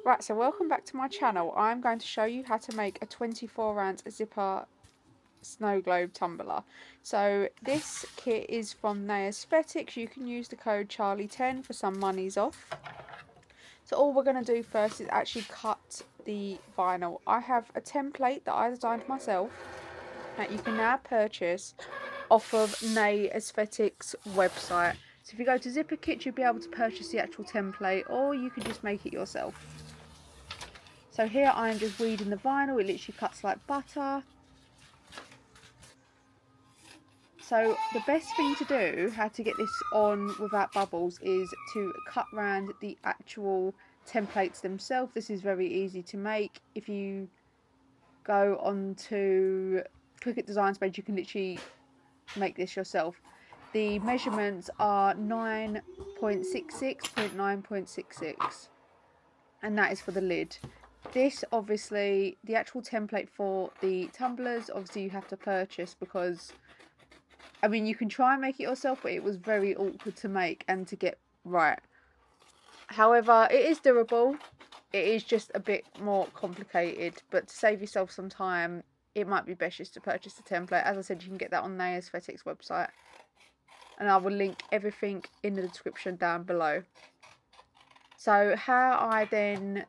Right, so welcome back to my channel. I'm going to show you how to make a 24-ounce zipper snow globe tumbler. So this kit is from Aesthetics. You can use the code Charlie10 for some monies off. So all we're going to do first is actually cut the vinyl. I have a template that I designed myself that you can now purchase off of Aesthetics website. So if you go to Zipper Kit, you'll be able to purchase the actual template, or you can just make it yourself. So here I am just weeding the vinyl. It literally cuts like butter. So the best thing to do, how to get this on without bubbles, is to cut round the actual templates themselves. This is very easy to make. If you go onto Cricut Designs page, you can literally make this yourself. The measurements are 9.66.9.66, and that is for the lid. This, obviously, the actual template for the tumblers, obviously you have to purchase, because I mean, you can try and make it yourself, but it was very awkward to make and to get right. However, it is durable. It is just a bit more complicated, but to save yourself some time, it might be best just to purchase the template. As I said, you can get that on the Aesthetics website, and I will link everything in the description down below. So how I then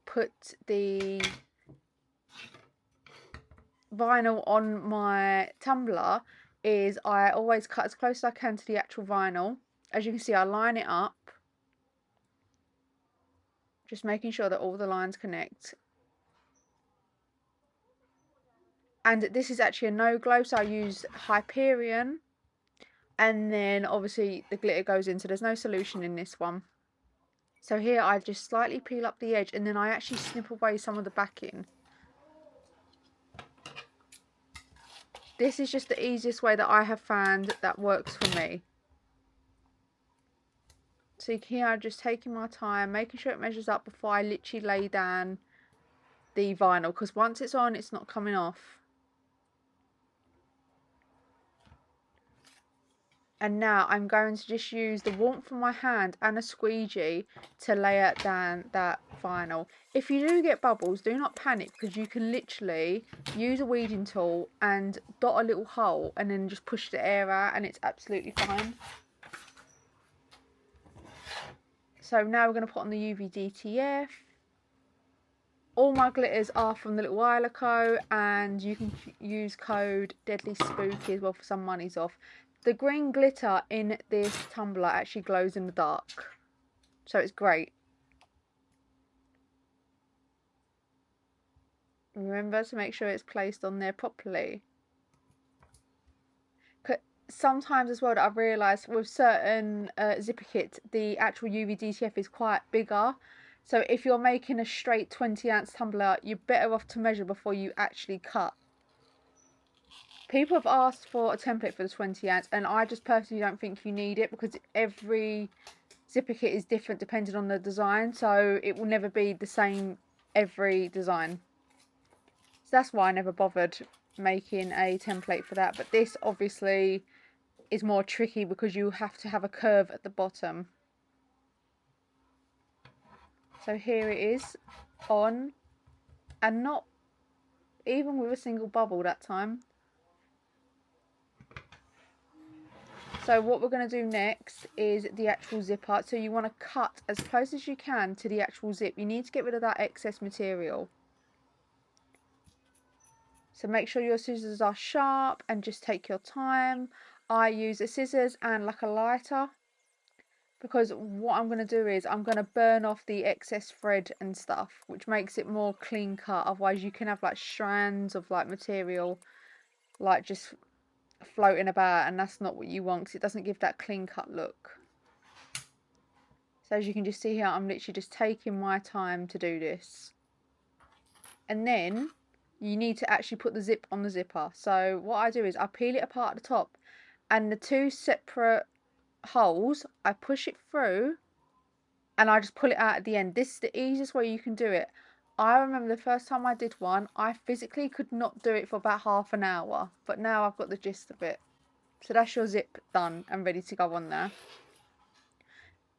put the vinyl on my tumbler is I always cut as close as I can to the actual vinyl. As you can see, I line it up, just making sure that all the lines connect. And this is actually a no glow, so I use Hyperion, and then obviously the glitter goes in, so there's no solution in this one. So here I just slightly peel up the edge, and then I actually snip away some of the backing. This is just the easiest way that I have found that works for me. So here I'm just taking my time, making sure it measures up before I literally lay down the vinyl, because once it's on, it's not coming off. And now I'm going to just use the warmth of my hand and a squeegee to layer down that vinyl. If you do get bubbles, do not panic, because you can literally use a weeding tool and dot a little hole and then just push the air out, and it's absolutely fine. So now we're going to put on the UV DTF. All my glitters are from the Little While Co, and you can use code Deadly Spooky as well for some monies off. The green glitter in this tumbler actually glows in the dark, so it's great. Remember to make sure it's placed on there properly. Sometimes as well that I've realised with certain zipper kits, the actual UV DTF is quite bigger. So if you're making a straight 20-ounce tumbler, you're better off to measure before you actually cut. People have asked for a template for the 20-ounce, and I just personally don't think you need it, because every zipper kit is different depending on the design, so it will never be the same every design. So that's why I never bothered making a template for that. But this obviously is more tricky, because you have to have a curve at the bottom. So here it is on, and not even with a single bubble that time. So what we're going to do next is the actual zipper. So you want to cut as close as you can to the actual zip. You need to get rid of that excess material. So make sure your scissors are sharp and just take your time. I use a scissors and like a lighter, because what I'm going to do is I'm going to burn off the excess thread and stuff, which makes it more clean cut. Otherwise you can have like strands of like material like just floating about, and that's not what you want, because it doesn't give that clean cut look. So as you can just see here, I'm literally just taking my time to do this. And then you need to actually put the zip on the zipper. So what I do is I peel it apart at the top, and the two separate holes, I push it through and I just pull it out at the end. This is the easiest way you can do it. I remember the first time I did one, I physically could not do it for about half an hour, but now I've got the gist of it. So that's your zip done and ready to go on there.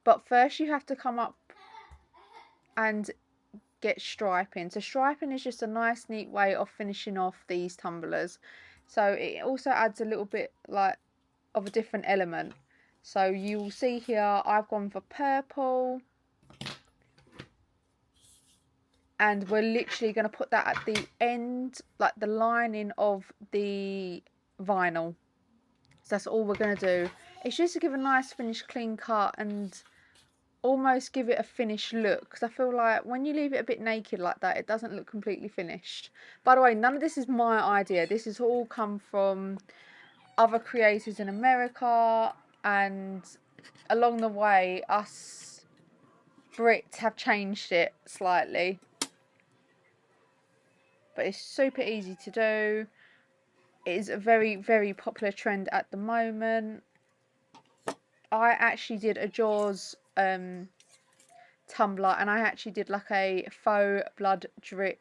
But first you have to come up and get striping. So striping is just a nice neat way of finishing off these tumblers. So it also adds a little bit like of a different element. So you will see here I've gone for purple, and we're literally going to put that at the end, like the lining of the vinyl. So that's all we're going to do. It's just to give a nice finished clean cut and almost give it a finished look, because I feel like when you leave it a bit naked like that, it doesn't look completely finished. By the way, none of this is my idea. This has all come from other creators in America, and along the way us Brits have changed it slightly, but it's super easy to do. It is a very, very popular trend at the moment. I actually did a Jaws tumbler, and I actually did like a faux blood drip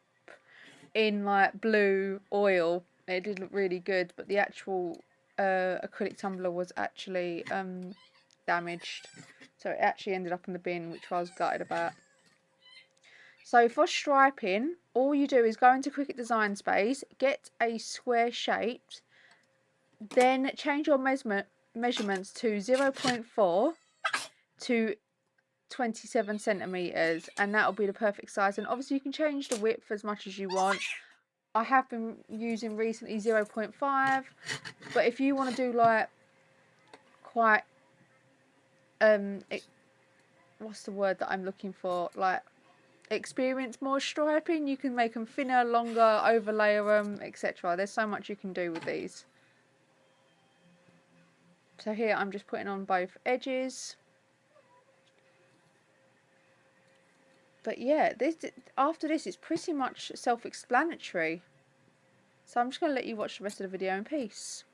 in like blue oil. It did look really good, but the actual acrylic tumbler was actually damaged, so it actually ended up in the bin, which I was gutted about. So for striping, all you do is go into Cricut Design Space, get a square shaped, then change your measurements to 0.4 to 27 centimeters, and that'll be the perfect size. And obviously you can change the width as much as you want. I have been using recently 0.5, but if you want to do like quite what's the word that I'm looking for, like experience more striping, you can make them thinner, longer, overlayer them, etc. There's so much you can do with these. So here I'm just putting on both edges. But yeah, after this it's pretty much self-explanatory. So I'm just going to let you watch the rest of the video in peace.